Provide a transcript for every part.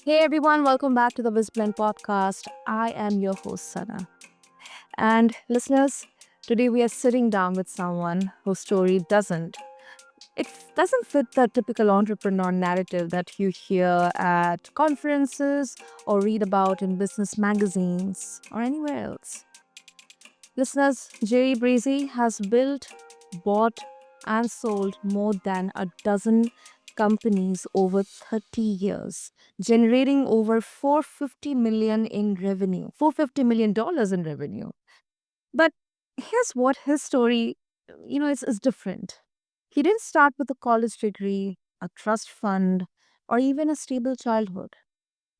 Hey everyone, welcome back to the BizBlend podcast. I am your host Sana. And listeners, today we are sitting down with someone whose story doesn't fit the typical entrepreneur narrative that you hear at conferences or read about in business magazines or anywhere else. Listeners, Brazie has built, bought, and sold more than a dozen companies over 30 years, generating over 450 million in revenue, $450 million in revenue. But here's what his story, is different. He didn't start with a college degree, a trust fund, or even a stable childhood.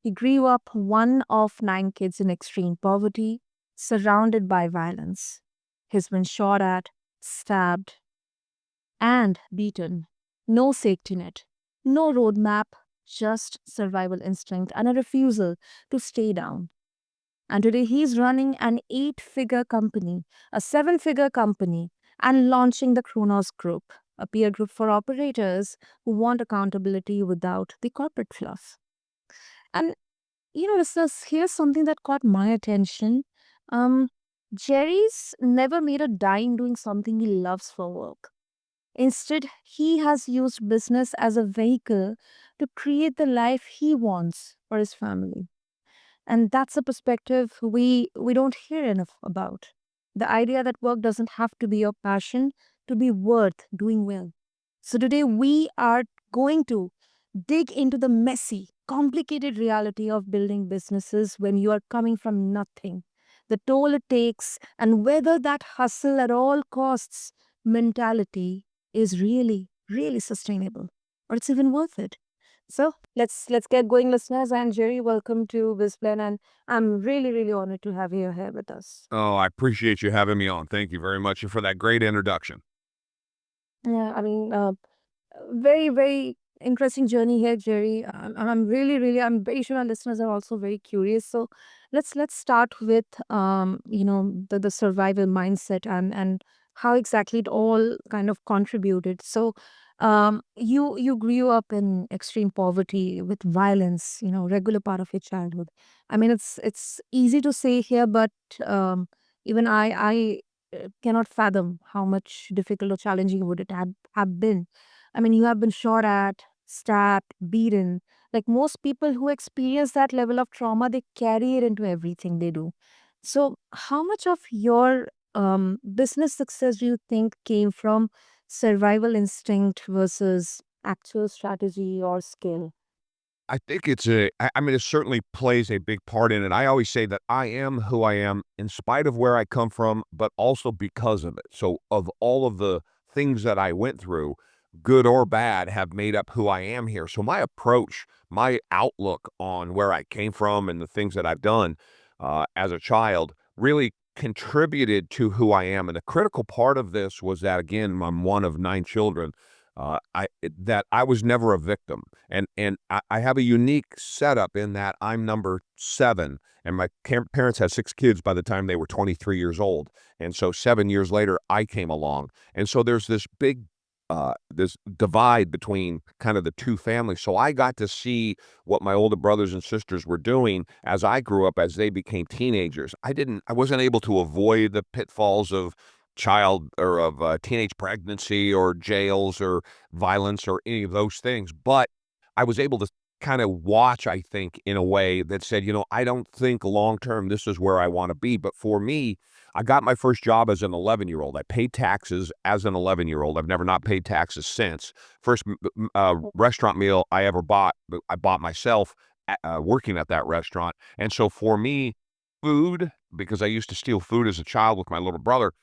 He grew up one of nine kids in extreme poverty, surrounded by violence. He's been shot at, stabbed, and beaten. No safety net, no roadmap, just survival instinct and a refusal to stay down. And today he's running an 8 figure company, a 7 figure company, and launching the Kronos Group, a peer group for operators who want accountability without the corporate fluff. And listeners, here's something that caught my attention. Um, Jerry's never made a dime doing something he loves for work. Instead, he has used business as a vehicle to create the life he wants for his family. And that's a perspective we don't hear enough about. The idea that work doesn't have to be your passion to be worth doing well. So today we are going to dig into the messy, complicated reality of building businesses when you are coming from nothing, the toll it takes, and whether that hustle at all costs mentality is really sustainable or it's even worth it. So let's get going, listeners. And Jerry, welcome to BizPlan, and I'm really honored to have you here with us. Oh, I appreciate you having me on. Thank you very much for that great introduction. Yeah, I mean, very interesting journey here, Jerry. I'm I'm very sure our listeners are also very curious. So let's start with the survival mindset and how exactly it all kind of contributed. So you grew up in extreme poverty with violence, regular part of your childhood. I mean, it's easy to say here, but even I cannot fathom how much difficult or challenging would it have been. I mean, you have been shot at, stabbed, beaten. Like most people who experience that level of trauma, they carry it into everything they do. So, how much of your business success do you think came from survival instinct versus actual strategy or skill? I think I mean, it certainly plays a big part in it. I always say that I am who I am in spite of where I come from, but also because of it. So, of all of the things that I went through, good or bad, have made up who I am here. So, my approach, my outlook on where I came from and the things that I've done as a child really contributed to who I am. And the critical part of this was that, again, I'm one of nine children. That I was never a victim. And I have a unique setup in that I'm number 7, and my parents had 6 kids by the time they were 23 years old, and so 7 years later, I came along, and so there's this big, this divide between kind of the 2 families, so I got to see what my older brothers and sisters were doing as I grew up, as they became teenagers. I wasn't able to avoid the pitfalls of child or of, teenage pregnancy or jails or violence or any of those things, but I was able to kinda watch, I think, in a way that said, I don't think long term this is where I wanna be, but for me, I got my first job as an 11-year-old. I paid taxes as an 11-year-old. I've never not paid taxes since. First restaurant meal I ever bought, I bought myself working at that restaurant, and so for me, food, because I used to steal food as a child with my little brother,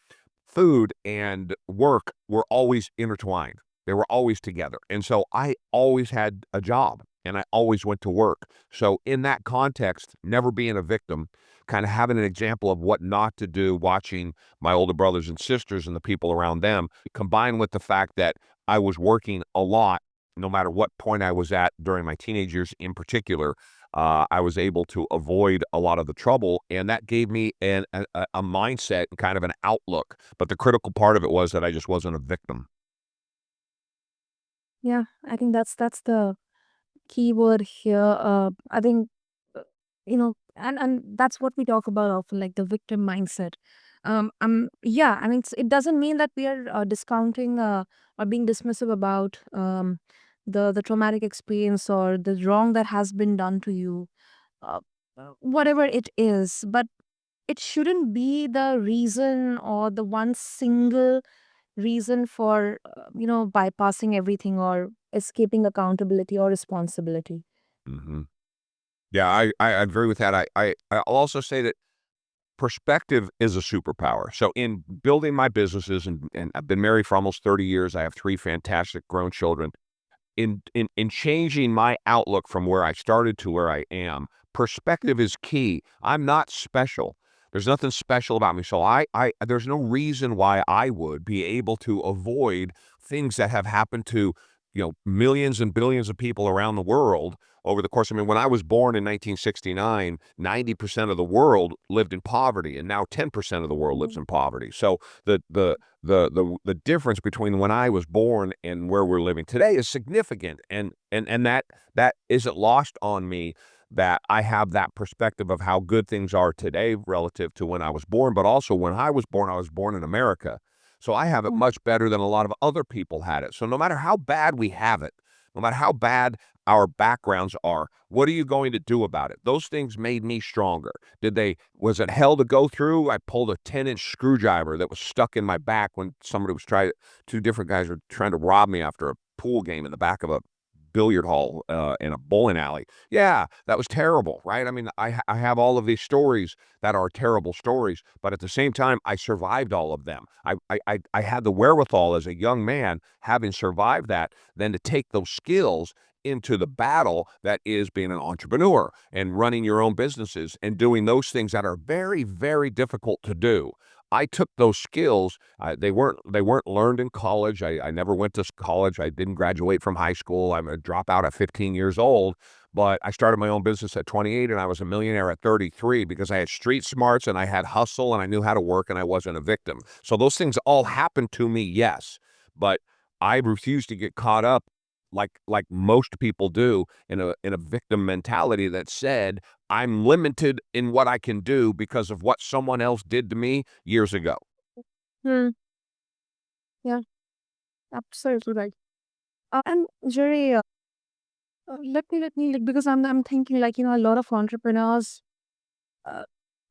food and work were always intertwined. They were always together. And so I always had a job and I always went to work. So in that context, never being a victim, kind of having an example of what not to do, watching my older brothers and sisters and the people around them, combined with the fact that I was working a lot, no matter what point I was at during my teenage years in particular, I was able to avoid a lot of the trouble, and that gave me a mindset and kind of an outlook, but the critical part of it was that I just wasn't a victim. Yeah, I think that's the keyword here. I think, and that's what we talk about often, like the victim mindset. Yeah, I mean, it doesn't mean that we are discounting or being dismissive about the traumatic experience or the wrong that has been done to you, uh, whatever it is. But it shouldn't be the reason or the one single reason for bypassing everything or escaping accountability or responsibility. Mhm. Yeah, I agree with that. I'll also say that perspective is a superpower. So in building my businesses, and I've been married for almost 30 years, I have 3 fantastic grown children. In changing my outlook from where I started to where I am, perspective is key. I'm not special. There's nothing special about me. So I there's no reason why I would be able to avoid things that have happened to, millions and billions of people around the world over the course. I mean, when I was born in 1969, 90% of the world lived in poverty, and now 10% of the world lives Mhm. in poverty. So the difference between when I was born and where we're living today is significant, and that isn't lost on me, that I have that perspective of how good things are today relative to when I was born. But also, when I was born in America, so I have it Mm. much better than a lot of other people had it. So no matter how bad we have it, no matter how bad our backgrounds are, what are you going to do about it? Those things made me stronger. Was it hell to go through? I pulled a 10-inch screwdriver that was stuck in my back when somebody was trying, two different guys were trying to rob me after a pool game in the back of a billiard hall in a bowling alley. Yeah, that was terrible, right? I mean, I have all of these stories that are terrible stories, but at the same time, I survived all of them. I had the wherewithal as a young man, having survived that, then to take those skills into the battle that is being an entrepreneur and running your own businesses and doing those things that are very, very difficult to do. I took those skills. They weren't learned in college. I never went to college. I didn't graduate from high school. I'm a dropout at 15 years old. But I started my own business at 28, and I was a millionaire at 33 because I had street smarts and I had hustle and I knew how to work and I wasn't a victim. So those things all happened to me, yes. But I refuse to get caught up like most people do in a victim mentality that said, I'm limited in what I can do because of what someone else did to me years ago. Hmm. Yeah, absolutely right. And Jerry, let me like, because I'm thinking, like, a lot of entrepreneurs, uh,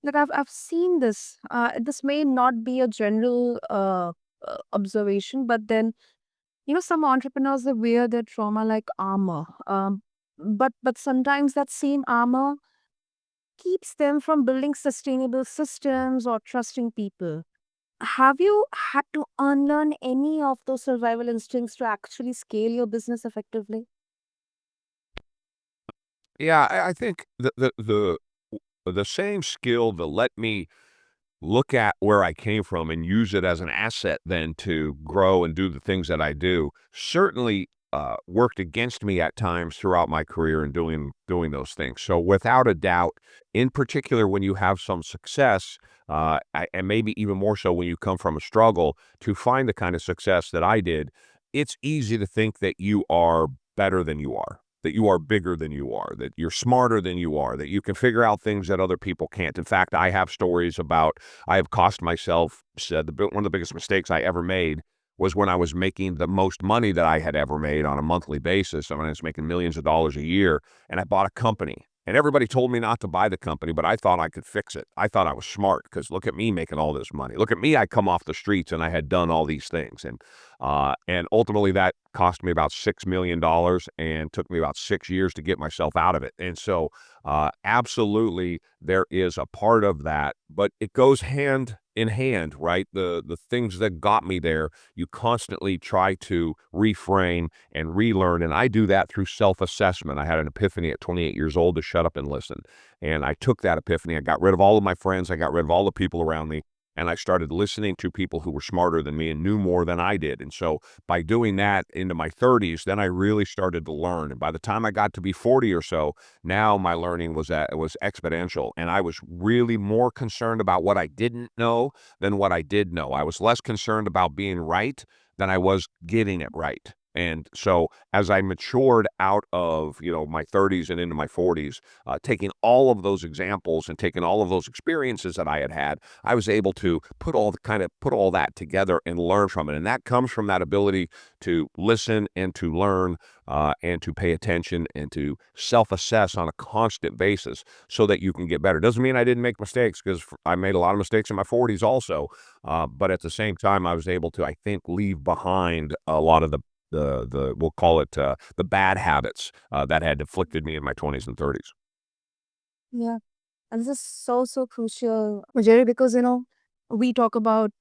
like I've seen this. This may not be a general observation, but then some entrepreneurs, they wear their trauma like armor. But sometimes that same armor keeps them from building sustainable systems or trusting people. Have you had to unlearn any of those survival instincts to actually scale your business effectively? Yeah, I think the same skill that let me look at where I came from and use it as an asset then to grow and do the things that I do, certainly worked against me at times throughout my career in doing those things. So without a doubt, in particular when you have some success, and maybe even more so when you come from a struggle, to find the kind of success that I did, it's easy to think that you are better than you are. That you are bigger than you are, that you're smarter than you are, that you can figure out things that other people can't. In fact, I have stories about I have cost myself said one of the biggest mistakes I ever made was when I was making the most money that I had ever made on a monthly basis. I mean, I was making millions of dollars a year, and I bought a company. And everybody told me not to buy the company, but I thought I could fix it. I thought I was smart because look at me making all this money. Look at me, I come off the streets and I had done all these things. And ultimately that cost me about $6 million and took me about 6 years to get myself out of it. And so absolutely, there is a part of that, but it goes hand in hand, right? The things that got me there, you constantly try to reframe and relearn, and I do that through self-assessment. I had an epiphany at 28 years old to shut up and listen, and I took that epiphany. I got rid of all of my friends. I got rid of all the people around me, and I started listening to people who were smarter than me and knew more than I did. And so by doing that into my 30s, then I really started to learn. And by the time I got to be 40 or so, now my learning was exponential, and I was really more concerned about what I didn't know than what I did know. I was less concerned about being right than I was getting it right. And so as I matured out of, my 30s and into my 40s, taking all of those examples and taking all of those experiences that I had had, I was able to put all that together and learn from it. And that comes from that ability to listen and to learn, and to pay attention and to self-assess on a constant basis so that you can get better. Doesn't mean I didn't make mistakes, because I made a lot of mistakes in my 40s also. But at the same time, I was able to, I think, leave behind a lot of the we'll call it, the bad habits that had afflicted me in my 20s and 30s. Yeah. And this is so, so crucial, Jerry, because, we talk about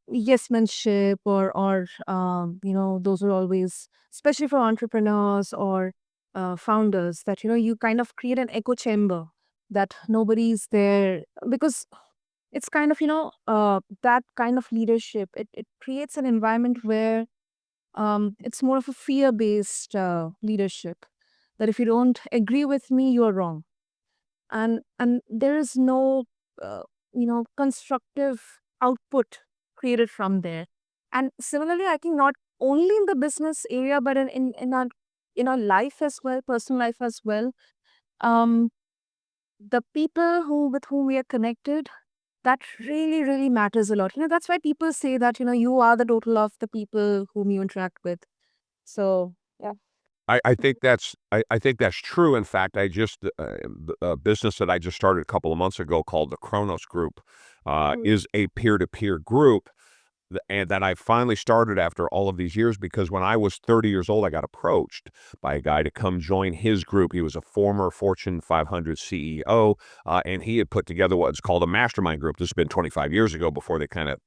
yes manship, or those are always, especially for entrepreneurs or founders, that, you kind of create an echo chamber that nobody's there because it's kind of, that kind of leadership. It creates an environment where it's more of a fear based leadership that if you don't agree with me, you're wrong, and there is no uh, constructive output created from there. And similarly, I think not only in the business area but in our life as well, personal life as well, um the people with whom we are connected, that really really matters a lot. That's why people say that you are the total of the people whom you interact with. So yeah. I think that's true. In fact, I just a business that I just started a couple of months ago called the Kronos Group Mm. is a peer-to-peer group, and that I finally started after all of these years, because when I was 30 years old, I got approached by a guy to come join his group. He was a former Fortune 500 CEO, and he had put together what's called a mastermind group. This has been 25 years ago, before they kind of,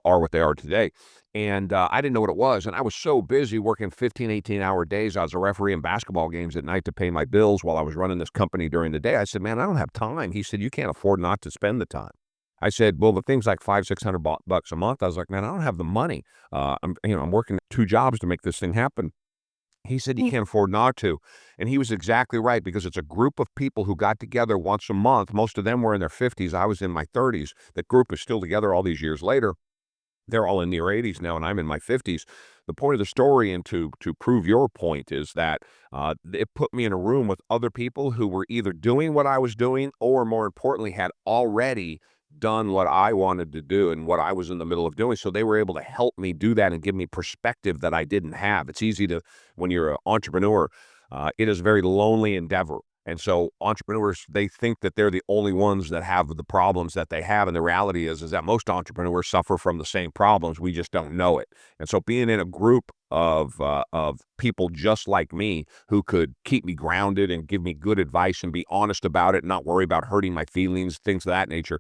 are what they are today. And I didn't know what it was. And I was so busy working 15, 18-hour days. I was a referee in basketball games at night to pay my bills while I was running this company during the day. I said, man, I don't have time. He said, you can't afford not to spend the time. I said, well, the thing's like 500, 600 bucks a month. I was like, man, I don't have the money. I'm working two jobs to make this thing happen. He said, you Mm. can't afford not to. And he was exactly right, because it's a group of people who got together once a month. Most of them were in their 50s. I was in my 30s. That group is still together all these years later. They're all in their 80s now, and I'm in my 50s. The point of the story, and to prove your point, is that it put me in a room with other people who were either doing what I was doing, or more importantly, had already done what I wanted to do and what I was in the middle of doing. So they were able to help me do that and give me perspective that I didn't have. It's easy to, when you're an entrepreneur, it is a very lonely endeavor. And so entrepreneurs, they think that they're the only ones that have the problems that they have. And the reality is that most entrepreneurs suffer from the same problems. We just don't know it. And so being in a group of people just like me, who could keep me grounded and give me good advice and be honest about it, and not worry about hurting my feelings, things of that nature,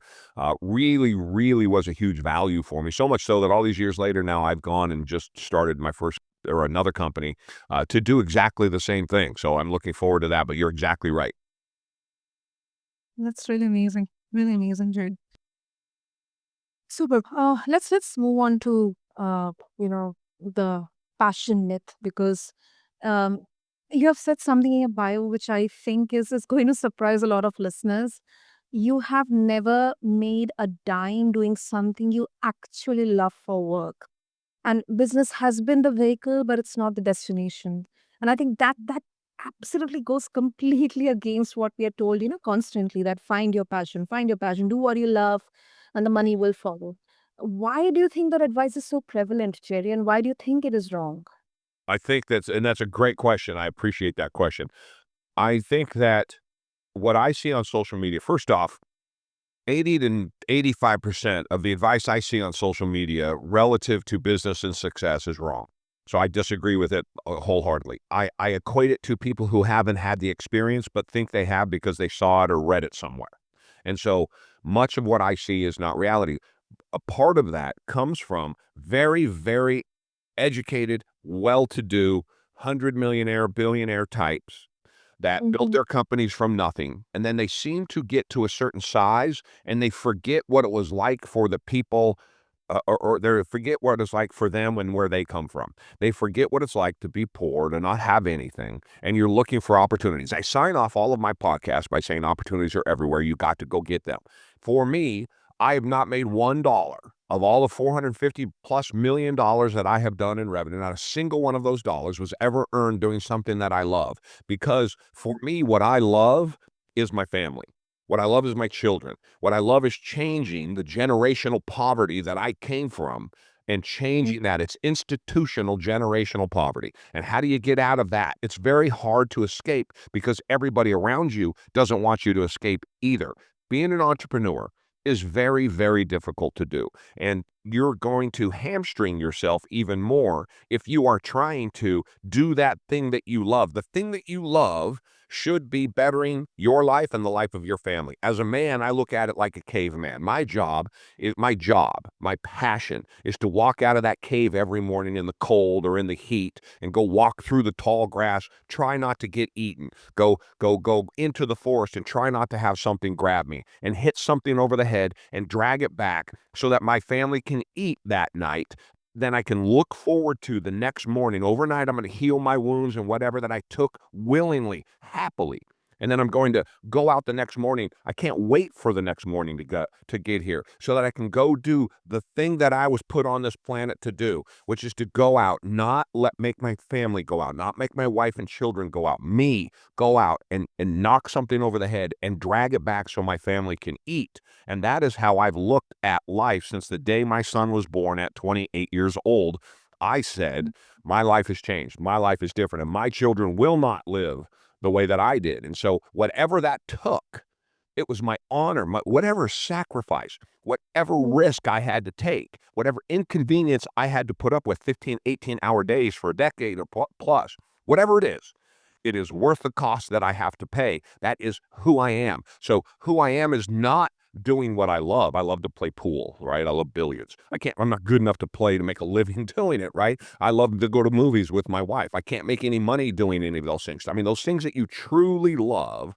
really, really was a huge value for me. So much so that all these years later now, I've gone and just started my first, or another company, to do exactly the same thing. So I'm looking forward to that, but you're exactly right. That's really amazing. Really amazing, Jared. Super. Let's move on to the passion myth, because um you have said something in your bio which I think is going to surprise a lot of listeners. You have never made a dime doing something you actually love for work, and business has been the vehicle but it's not the destination. And I think that absolutely goes completely against what we are told, constantly, that find your passion, do what you love, and the money will follow. Why do you think that advice is so prevalent, Jerry, and why do you think it is wrong? That's a great question. I appreciate that question. I think that what I see on social media, first off, 80 to 85% of the advice I see on social media relative to business and success is wrong. So I disagree with it wholeheartedly. I equate it to people who haven't had the experience but think they have because they saw it or read it somewhere. And so much of what I see is not reality. A part of that comes from very, very educated, well-to-do, 100 millionaire, billionaire types that built Mm-hmm. their companies from nothing, and then they seem to get to a certain size, and they forget what it was like for the people, or they forget what it's like for them and where they come from. They forget what it's like to be poor, to not have anything, and you're looking for opportunities. I sign off all of my podcasts by saying opportunities are everywhere. You got to go get them. For me, I have not made $1 Of all the 450 plus million dollars that I have done in revenue, not a single one of those dollars was ever earned doing something that I love. Because for me, what I love is my family. What I love is my children. What I love is changing the generational poverty that I came from and changing that. It's institutional generational poverty. And how do you get out of that? It's very hard to escape because everybody around you doesn't want you to escape either. Being an entrepreneur is very, very difficult to do. And you're going to hamstring yourself even more if you are trying to do that thing that you love. The thing that you love should be bettering your life and the life of your family. As a man, I look at it like a caveman. My passion is to walk out of that cave every morning in the cold or in the heat and go walk through the tall grass, try not to get eaten, go into the forest and try not to have something grab me and hit something over the head and drag it back so that my family can eat that night. Then I can look forward to the next morning. Overnight, I'm going to heal my wounds and whatever that I took willingly, happily. And then I'm going to go out the next morning. I can't wait for the next morning to get here so that I can go do the thing that I was put on this planet to do, which is to go out, not make my family go out, not make my wife and children go out, me go out and knock something over the head and drag it back so my family can eat. And that is how I've looked at life since the day my son was born at 28 years old. I said, my life has changed. My life is different, and my children will not live the way that I did. And so, whatever that took, it was my honor, whatever sacrifice, whatever risk I had to take, whatever inconvenience I had to put up with 15, 18-hour days for a decade or plus, whatever it is worth the cost that I have to pay. That is who I am. So who I am is not doing what I love. I love to play pool, right? I love billiards. I'm not good enough to play to make a living doing it, right? I love to go to movies with my wife. I can't make any money doing any of those things. I mean, those things that you truly love,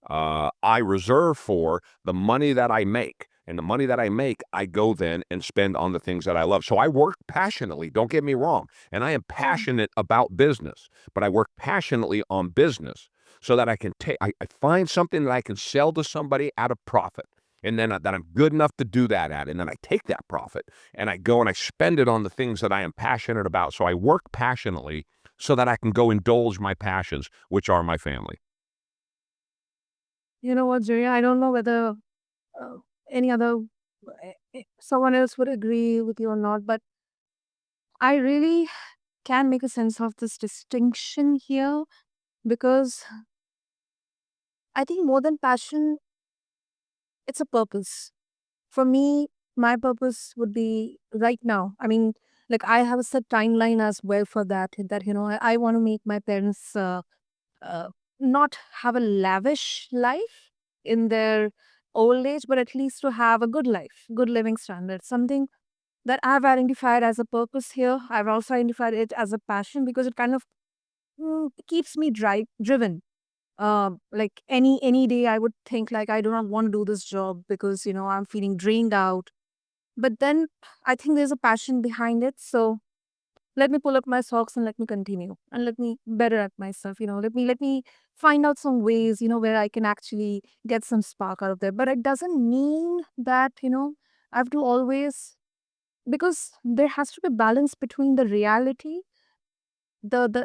I reserve for the money that I make. And the money that I make, I go then and spend on the things that I love. So I work passionately, don't get me wrong. And I am passionate about business, but I work passionately on business so that I can I find something that I can sell to somebody at a profit. And then that I'm good enough to do that at. And then I take that profit and I go and I spend it on the things that I am passionate about. So I work passionately so that I can go indulge my passions, which are my family. You know what, Jerry? I don't know whether uh, any other someone else would agree with you or not, but I really can make a sense of this distinction here because I think more than passion, it's a purpose. For me, my purpose would be right now. I mean, like I have a set timeline as well for that. That I want to make my parents uh, not have a lavish life in their old age, but at least to have a good life, good living standards. Something that I've identified as a purpose here. I've also identified it as a passion because it kind of keeps me driven. Like any day, I would think like I do not want to do this job because I'm feeling drained out. But then I think there's a passion behind it. So let me pull up my socks and let me continue and let me better at myself. Let me find out some ways where I can actually get some spark out of there. But it doesn't mean that I have to always, because there has to be balance between the reality, the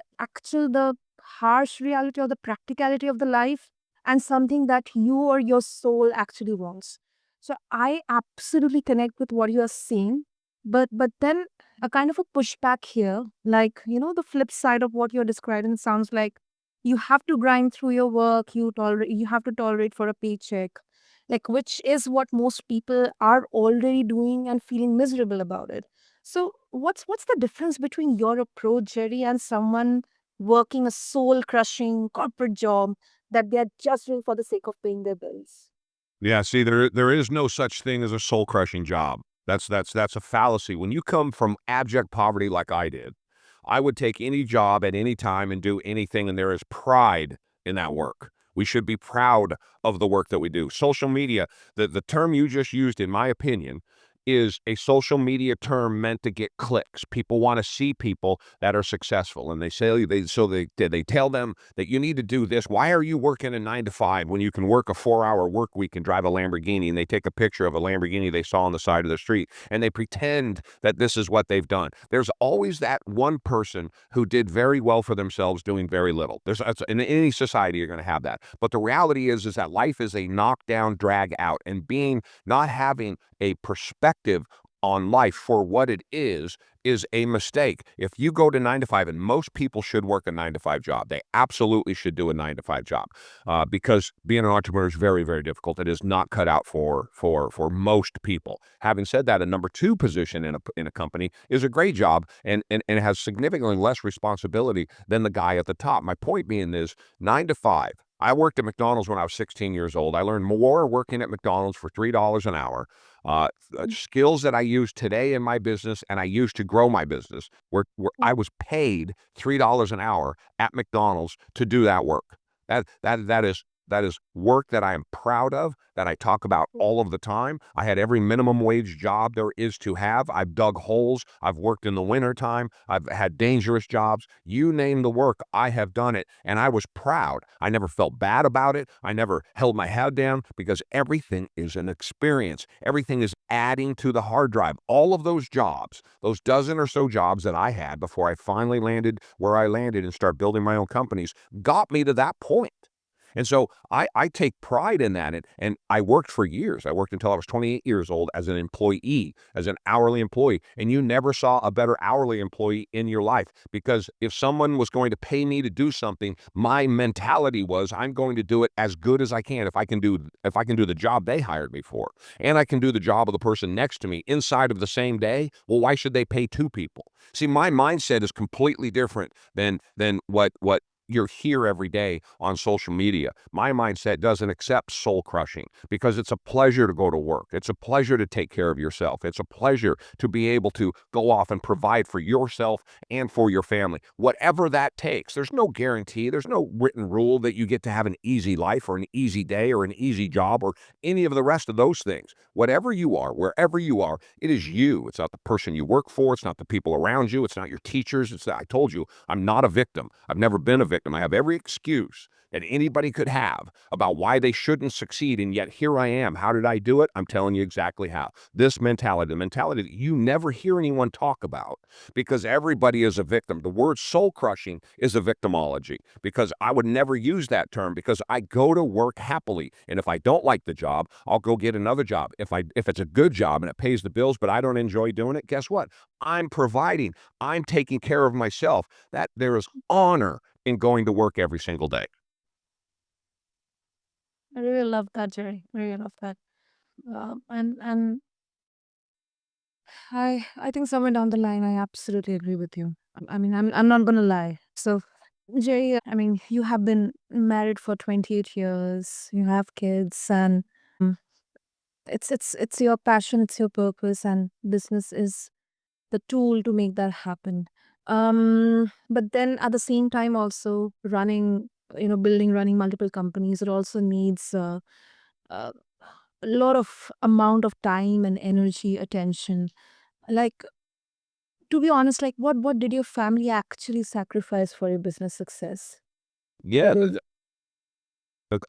harsh reality or the practicality of the life, and something that you or your soul actually wants. So I absolutely connect with what you are saying, but then a kind of a pushback here, like the flip side of what you're describing sounds like you have to grind through your work, you have to tolerate for a paycheck, like which is what most people are already doing and feeling miserable about it. So what's the difference between your approach, Jerry, and someone working a soul crushing corporate job that they're just doing for the sake of paying their bills? Yeah, see, there is no such thing as a soul crushing job. That's a fallacy. When you come from abject poverty like I did, I would take any job at any time and do anything, and there is pride in that work. We should be proud of the work that we do. Social media, the term you just used, in my opinion, is a social media term meant to get clicks. People want to see people that are successful, and they tell them that you need to do this. Why are you working a 9 to 5 when you can work a 4-hour work week and drive a Lamborghini? And they take a picture of a Lamborghini they saw on the side of the street, and they pretend that this is what they've done. There's always that one person who did very well for themselves doing very little. In any society you're going to have that. But the reality is that life is a knockdown, drag out, and not having a perspective on life for what it is a mistake. If you go to 9 to 5, and most people should work a 9 to 5 job, they absolutely should do a 9 to 5 job, because being an entrepreneur is very, very difficult. It is not cut out for most people. Having said that, a number two position in a company is a great job, and it has significantly less responsibility than the guy at the top. My point being is 9 to 5. I worked at McDonald's when I was 16 years old. I learned more working at McDonald's for $3 an hour. Skills that I use today in my business and I use to grow my business, where I was paid $3 an hour at McDonald's to do that work. That is work that I am proud of, that I talk about all of the time. I had every minimum wage job there is to have. I've dug holes. I've worked in the wintertime. I've had dangerous jobs. You name the work, I have done it. And I was proud. I never felt bad about it. I never held my head down, because everything is an experience. Everything is adding to the hard drive. All of those jobs, those dozen or so jobs that I had before I finally landed where I landed and start building my own companies, got me to that point. And so I take pride in that. And I worked for years. I worked until I was 28 years old as an employee, as an hourly employee. And you never saw a better hourly employee in your life, because if someone was going to pay me to do something, my mentality was, I'm going to do it as good as I can. If I can do the job they hired me for, and I can do the job of the person next to me inside of the same day, well, why should they pay two people? See, my mindset is completely different than what you're here every day on social media. My mindset doesn't accept soul crushing, because it's a pleasure to go to work. It's a pleasure to take care of yourself. It's a pleasure to be able to go off and provide for yourself and for your family, whatever that takes. There's no guarantee. There's no written rule that you get to have an easy life or an easy day or an easy job or any of the rest of those things. Whatever you are, wherever you are, it is you. It's not the person you work for. It's not the people around you. It's not your teachers. I told you, I'm not a victim. I've never been a victim. I have every excuse that anybody could have about why they shouldn't succeed, and yet here I am. How did I do it? I'm telling you exactly how. This mentality, the mentality that you never hear anyone talk about, because everybody is a victim. The word soul crushing is a victimology, because I would never use that term, because I go to work happily. And if I don't like the job, I'll go get another job. If it's a good job and it pays the bills, but I don't enjoy doing it, guess what? I'm providing. I'm taking care of myself. That there is honor in going to work every single day. I really love that, Jerry. I really love that. And I think somewhere down the line, I absolutely agree with you. I mean, I'm not gonna lie. So, Jerry, I mean, you have been married for 28 years. You have kids, and it's your passion, it's your purpose, and business is the tool to make that happen. But then at the same time, also running, running multiple companies, it also needs a lot of amount of time and energy, attention. Like, to be honest, like what did your family actually sacrifice for your business success? Yeah,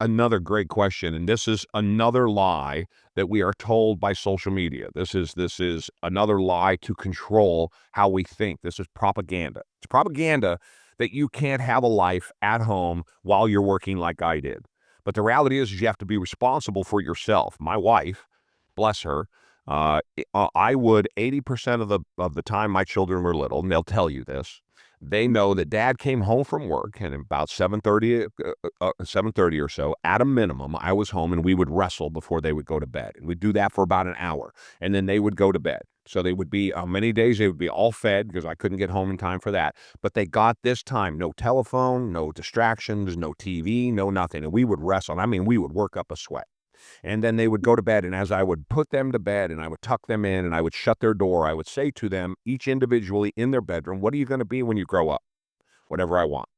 another great question, and this is another lie that we are told by social media. This is another lie to control how we think. This is propaganda. It's propaganda that you can't have a life at home while you're working like I did. But the reality is you have to be responsible for yourself. My wife, bless her, I would 80% of the time my children were little, and they'll tell you this. They know that dad came home from work, and about 7:30 or so, at a minimum, I was home, and we would wrestle before they would go to bed. And we'd do that for about an hour, and then they would go to bed. So they would be, many days they would be all fed, because I couldn't get home in time for that. But they got this time, no telephone, no distractions, no TV, no nothing. And we would wrestle. I mean, we would work up a sweat. And then they would go to bed, and as I would put them to bed and I would tuck them in and I would shut their door, I would say to them, each individually in their bedroom, what are you going to be when you grow up? Whatever I want.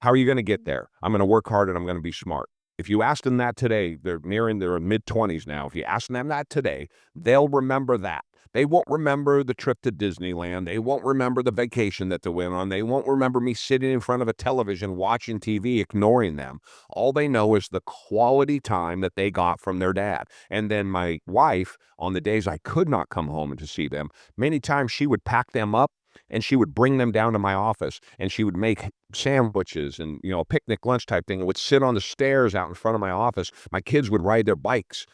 How are you going to get there? I'm going to work hard and I'm going to be smart. If you ask them that today, they're nearing their mid-20s now. If you ask them that today, they'll remember that. They won't remember the trip to Disneyland. They won't remember the vacation that they went on. They won't remember me sitting in front of a television watching TV, ignoring them. All they know is the quality time that they got from their dad. And then my wife, on the days I could not come home and to see them, many times she would pack them up and she would bring them down to my office and she would make sandwiches and, a picnic lunch type thing, and would sit on the stairs out in front of my office. My kids would ride their bikes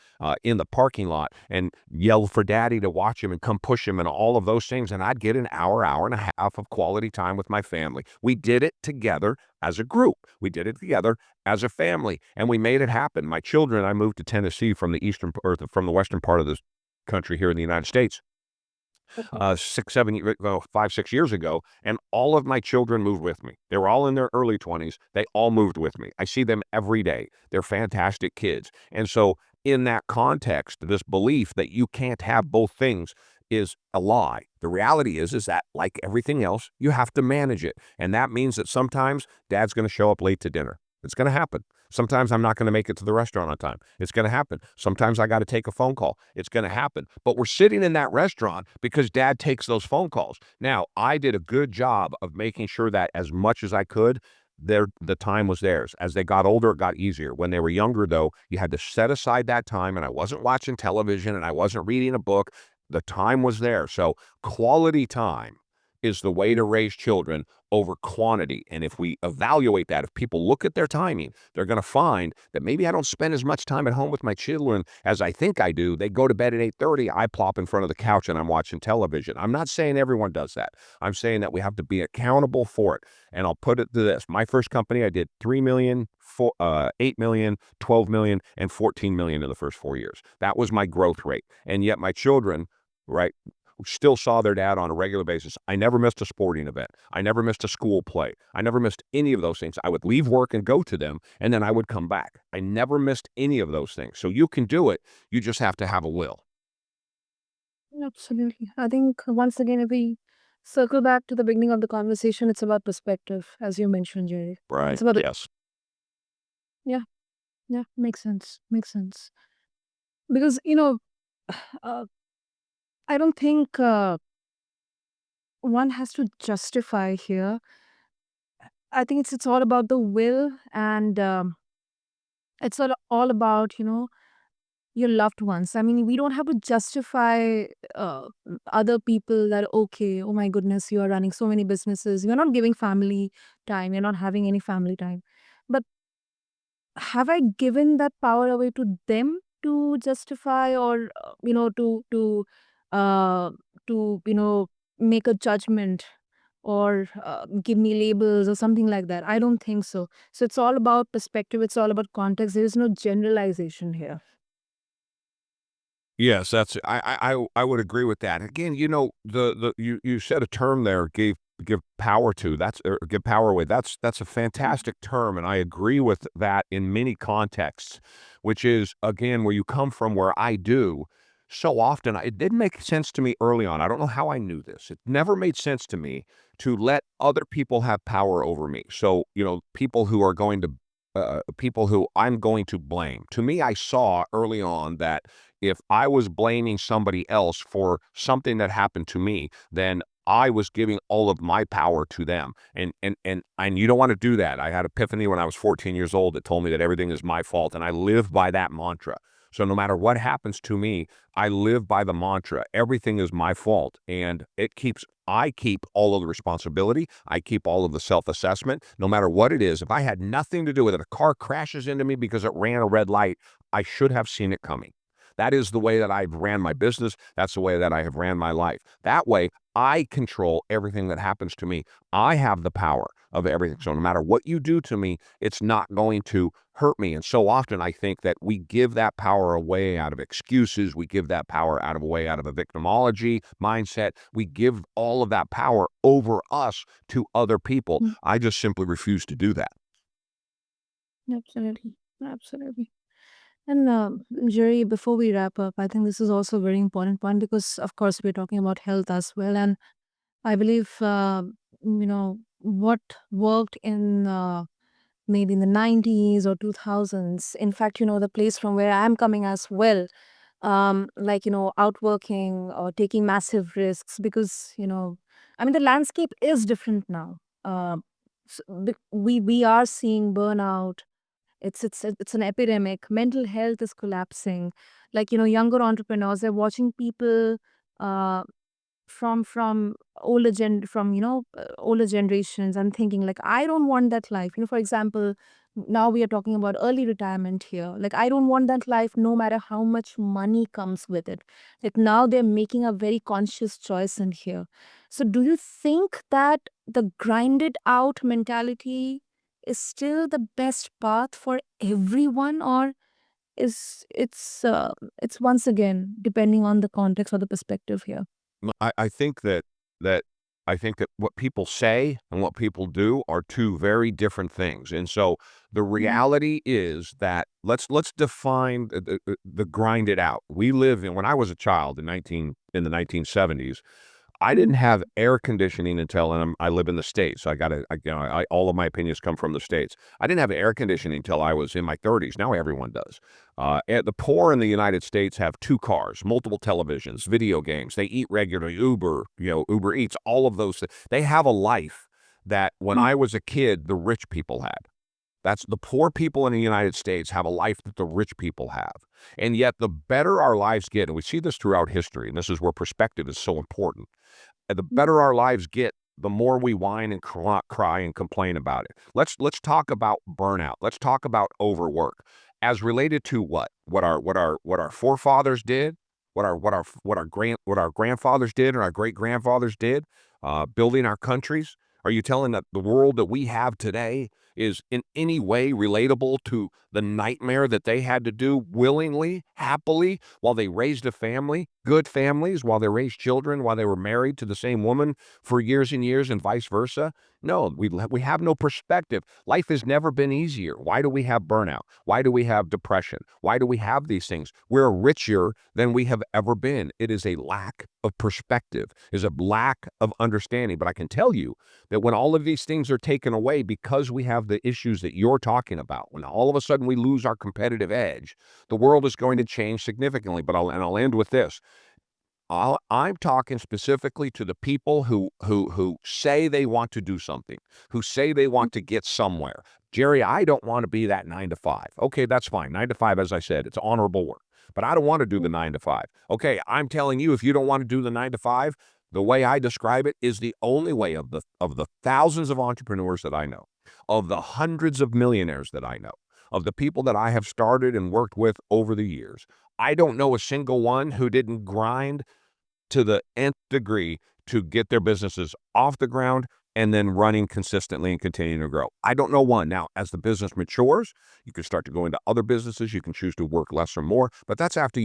in the parking lot and yell for daddy to watch him and come push him and all of those things. And I'd get an hour, hour and a half of quality time with my family. We did it together as a group. We did it together as a family, and we made it happen. My children, I moved to Tennessee from the from the western part of the country here in the United States Okay. 6, 7, well, 5, 6 years ago, and all of my children moved with me. They were all in their early 20s. They all moved with me. I see them every day. They're fantastic kids. And so in that context, this belief that you can't have both things is a lie. The reality is that like everything else, you have to manage it. And that means that sometimes dad's going to show up late to dinner. It's going to happen. Sometimes I'm not going to make it to the restaurant on time. It's going to happen. Sometimes I got to take a phone call. It's going to happen. But we're sitting in that restaurant because dad takes those phone calls. Now, I did a good job of making sure that as much as I could, the time was theirs. As they got older, it got easier. When they were younger, though, you had to set aside that time, and I wasn't watching television and I wasn't reading a book. The time was there. So quality time is the way to raise children over quantity. And if we evaluate that, if people look at their timing, they're going to find that maybe I don't spend as much time at home with my children as I think I do. They go to bed at 8:30. I plop in front of the couch and I'm watching television. I'm not saying everyone does that. I'm saying that we have to be accountable for it. And I'll put it to this. My first company, I did 3 million, 8 million, 12 million, and 14 million in the first 4 years. That was my growth rate. And yet my children, right, still saw their dad on a regular basis. I never missed a sporting event. I never missed a school play. I never missed any of those things. I would leave work and go to them, and then I would come back. I never missed any of those things. So you can do it. You just have to have a will. Absolutely. I think once again, if we circle back to the beginning of the conversation, it's about perspective, as you mentioned, Jerry. Right. It's about the, Yes. yeah, yeah, makes sense. Makes sense. Because, uh, I don't think one has to justify here. I think it's all about the will, and it's all about, your loved ones. I mean, we don't have to justify other people that, okay, oh my goodness, you are running so many businesses. You're not giving family time. You're not having any family time. But have I given that power away to them to justify, or, uh, make a judgment, or give me labels or something like that? I don't think so. So it's all about perspective. It's all about context. There is no generalization here. Yes, that's I would agree with that. Again, you said a term there, give power to. That's or give power away. That's a fantastic term, and I agree with that in many contexts, which is again where you come from, where I do. So often, it didn't make sense to me early on. I don't know how I knew this. It never made sense to me to let other people have power over me. So, people who I'm going to blame. To me, I saw early on that if I was blaming somebody else for something that happened to me, then I was giving all of my power to them. And you don't want to do that. I had epiphany when I was 14 years old that told me that everything is my fault, and I live by that mantra. So no matter what happens to me, I live by the mantra. Everything is my fault, and I keep all of the responsibility. I keep all of the self-assessment, no matter what it is. If I had nothing to do with it, a car crashes into me because it ran a red light, I should have seen it coming. That is the way that I've ran my business. That's the way that I have ran my life. That way, I control everything that happens to me. I have the power of everything. So no matter what you do to me, it's not going to hurt me. And so often I think that we give that power away out of excuses. We give that power out of a victimology mindset. We give all of that power over us to other people. Mm, I just simply refuse to do that. absolutely. Absolutely. And Jerry, before we wrap up, I think this is also a very important point because, of course, we're talking about health as well. And I believe, what worked in maybe in the 90s or 2000s. In fact, the place from where I'm coming as well, like, outworking or taking massive risks because, I mean, the landscape is different now. We are seeing burnout. It's an epidemic. Mental health is collapsing. Like, younger entrepreneurs, they're watching people uh, from older generations and thinking like, I don't want that life. For example, now we are talking about early retirement here. Like, I don't want that life no matter how much money comes with it. Like, now they're making a very conscious choice in here. So do you think that the grinded out mentality is still the best path for everyone, or is it's once again depending on the context or the perspective here? I think that I think that what people say and what people do are two very different things. And so the Mhm. reality is that let's define the grind it out. We live in when I was a child in the 1970s, I didn't have air conditioning until I live in the States. So I got all of my opinions come from the States. I didn't have air conditioning until I was in my 30s. Now everyone does. And the poor in the United States have two cars, multiple televisions, video games. They eat regularly, Uber Eats, all of those. They have a life that when I was a kid, the rich people had. That's the poor people in the United States have a life that the rich people have. And yet, the better our lives get, and we see this throughout history, and this is where perspective is so important, and the better our lives get, the more we whine and cry and complain about it. Let's talk about burnout. Let's talk about overwork, as related to what our forefathers did, what our grandfathers did, and our great grandfathers did, building our countries. Are you telling that the world that we have today is in any way relatable to the nightmare that they had to do willingly, happily, while they raised a family, good families, while they raised children, while they were married to the same woman for years and years, and vice versa? No, we have no perspective. Life has never been easier. Why do we have burnout? Why do we have depression? Why do we have these things? We're richer than we have ever been. It is a lack of perspective, is a lack of understanding. But I can tell you that when all of these things are taken away because we have the issues that you're talking about, when all of a sudden we lose our competitive edge, the world is going to change significantly. But I'll end with this. I'm talking specifically to the people who say they want to do something, who say they want to get somewhere. Jerry, I don't want to be that 9 to 5. Okay, that's fine. 9 to 5, as I said, it's honorable work. But I don't want to do the 9 to 5. Okay, I'm telling you, if you don't want to do the 9 to 5, the way I describe it is the only way of the thousands of entrepreneurs that I know, of the hundreds of millionaires that I know, of the people that I have started and worked with over the years. I don't know a single one who didn't grind to the nth degree to get their businesses off the ground and then running consistently and continuing to grow. I don't know one. Now, as the business matures, you can start to go into other businesses. You can choose to work less or more, but that's after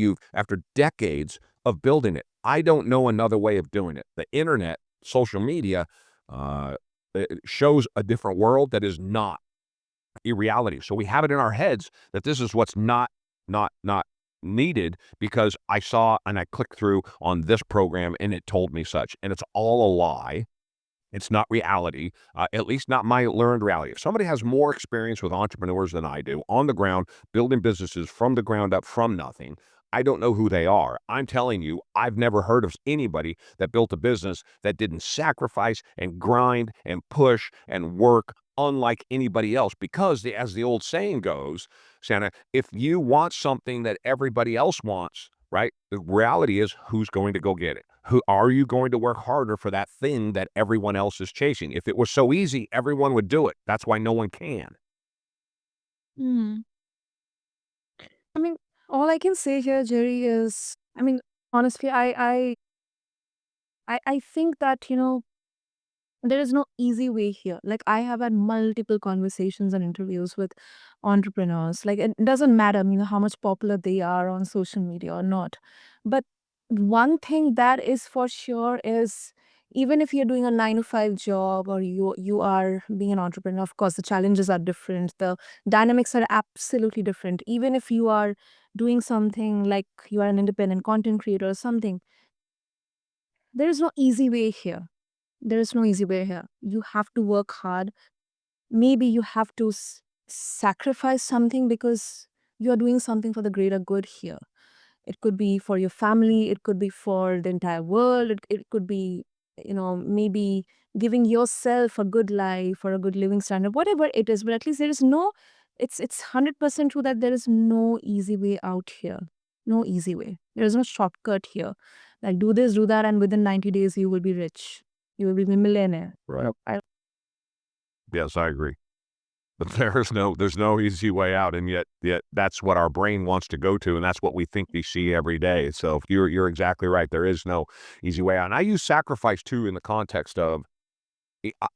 decades of building it. I don't know another way of doing it. The internet, social media, uh, it shows a different world that is not a reality. So we have it in our heads that this is what's not needed because I saw and I clicked through on this program and it told me such. And it's all a lie. It's not reality, at least not my learned reality. If somebody has more experience with entrepreneurs than I do on the ground, building businesses from the ground up from nothing, I don't know who they are. I'm telling you, I've never heard of anybody that built a business that didn't sacrifice and grind and push and work unlike anybody else. Because as the old saying goes, Santa, if you want something that everybody else wants, right? The reality is who's going to go get it? Who are you going to work harder for that thing that everyone else is chasing? If it was so easy, everyone would do it. That's why no one can. Mm. I mean, all I can say here, Jerry, is, I mean, honestly, I think that, there is no easy way here. Like, I have had multiple conversations and interviews with entrepreneurs. Like, it doesn't matter, how much popular they are on social media or not. But one thing that is for sure is, even if you're doing a 9 to 5 job, or you are being an entrepreneur, of course the challenges are different. The dynamics are absolutely different. Even if you are doing something like you are an independent content creator or something, there is no easy way here. There is no easy way here. You have to work hard. Maybe you have to sacrifice something because you're doing something for the greater good here. It could be for your family, it could be for the entire world, it could be, maybe giving yourself a good life or a good living standard, whatever it is. But at least there is no, it's 100% true that there is no easy way out here. No easy way. There is no shortcut here. Like do this, do that, and within 90 days you will be rich. You will be a millionaire. Right. Nope. Yes, I agree. But there's no easy way out, and yet that's what our brain wants to go to, and that's what we think we see every day. So you're exactly right. There is no easy way out. And I use sacrifice too in the context of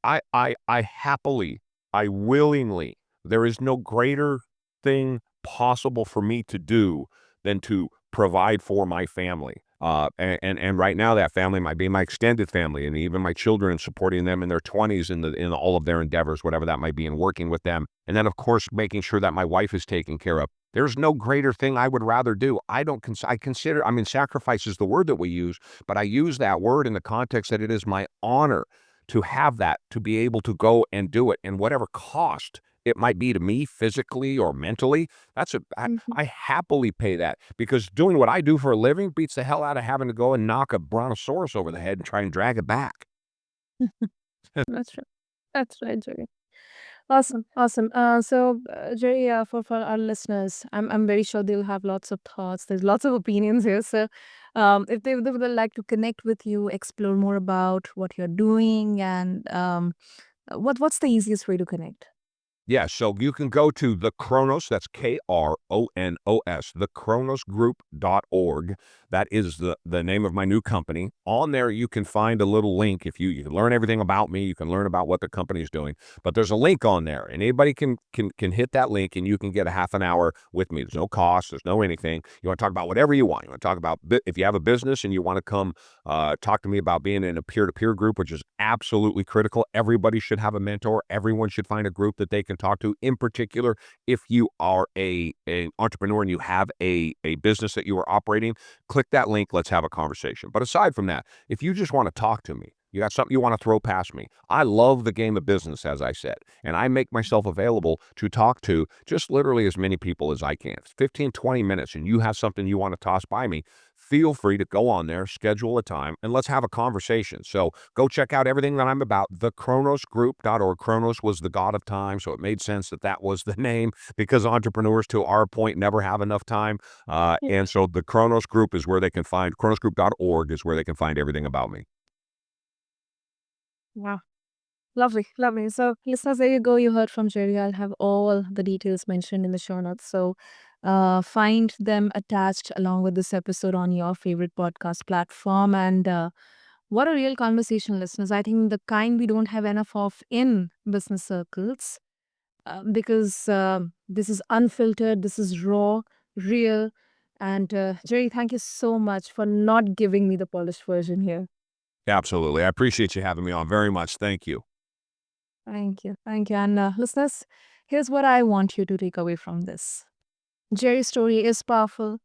I happily, I willingly, there is no greater thing possible for me to do than to provide for my family. And right now that family might be my extended family and even my children, supporting them in their 20s in all of their endeavors, whatever that might be, and working with them. And then of course making sure that my wife is taken care of. There's no greater thing I would rather do. I consider, I mean, sacrifice is the word that we use, but I use that word in the context that it is my honor to have that, to be able to go and do it, and whatever cost it might be to me physically or mentally, I happily pay that, because doing what I do for a living beats the hell out of having to go and knock a brontosaurus over the head and try and drag it back. That's right. That's right, Jerry. Awesome, awesome. Jerry, for our listeners, I'm very sure they'll have lots of thoughts. There's lots of opinions here. So, if they would like to connect with you, explore more about what you're doing, and what's the easiest way to connect? Yeah, so you can go to the Kronos, that's Kronos, thekronosgroup.org. That is the name of my new company. On there, you can find a little link. If you can learn everything about me, you can learn about what the company is doing. But there's a link on there, and anybody can hit that link, and you can get a half an hour with me. There's no cost, there's no anything. You want to talk about whatever you want. You want to talk about if you have a business and you want to come talk to me about being in a peer-to-peer group, which is absolutely critical. Everybody should have a mentor. Everyone should find a group that they can talk to. In particular, if you are an entrepreneur and you have a business that you are operating, click that link. Let's have a conversation. But aside from that, if you just want to talk to me, you got something you want to throw past me, I love the game of business, as I said, and I make myself available to talk to just literally as many people as I can. 15, 20 minutes, and you have something you want to toss by me, feel free to go on there, schedule a time, and let's have a conversation. So go check out everything that I'm about, thekronosgroup.org. Kronos was the god of time, so it made sense that that was the name, because entrepreneurs, to our point, never have enough time. Yeah. And so the Kronos Group is where they can find, kronosgroup.org is where they can find everything about me. Wow. Lovely, lovely. So, listeners, there you go. You heard from Jerry. I'll have all the details mentioned in the show notes. So, find them attached along with this episode on your favorite podcast platform. And what a real conversation, listeners. I think the kind we don't have enough of in business circles, because this is unfiltered, this is raw, real. And Jerry, thank you so much for not giving me the polished version here. Absolutely. I appreciate you having me on very much. Thank you. Thank you. Thank you. And listeners, here's what I want you to take away from this. Jerry's story is powerful,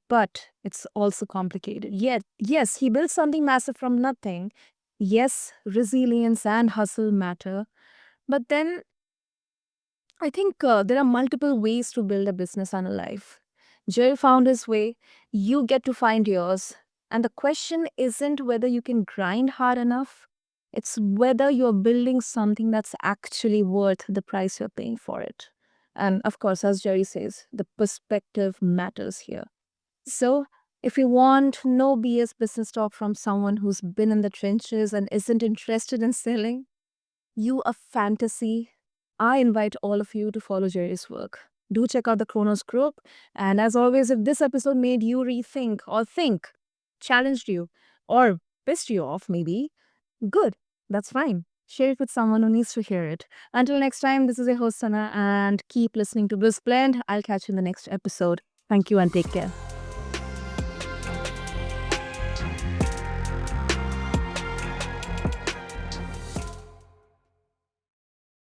but it's also complicated. Yet, yes, he built something massive from nothing. Yes, resilience and hustle matter. But then I think there are multiple ways to build a business and a life. Jerry found his way. You get to find yours. And the question isn't whether you can grind hard enough, it's whether you're building something that's actually worth the price you're paying for it. And of course, as Jerry says, the perspective matters here. So, if you want no BS business talk from someone who's been in the trenches and isn't interested in selling, you a fantasy, I invite all of you to follow Jerry's work. Do check out the Kronos Group. And as always, if this episode made you rethink or think, challenged you, or pissed you off, maybe, good. That's fine. Share it with someone who needs to hear it. Until next time, this is your host, Sana, and keep listening to BizBlend. I'll catch you in the next episode. Thank you and take care.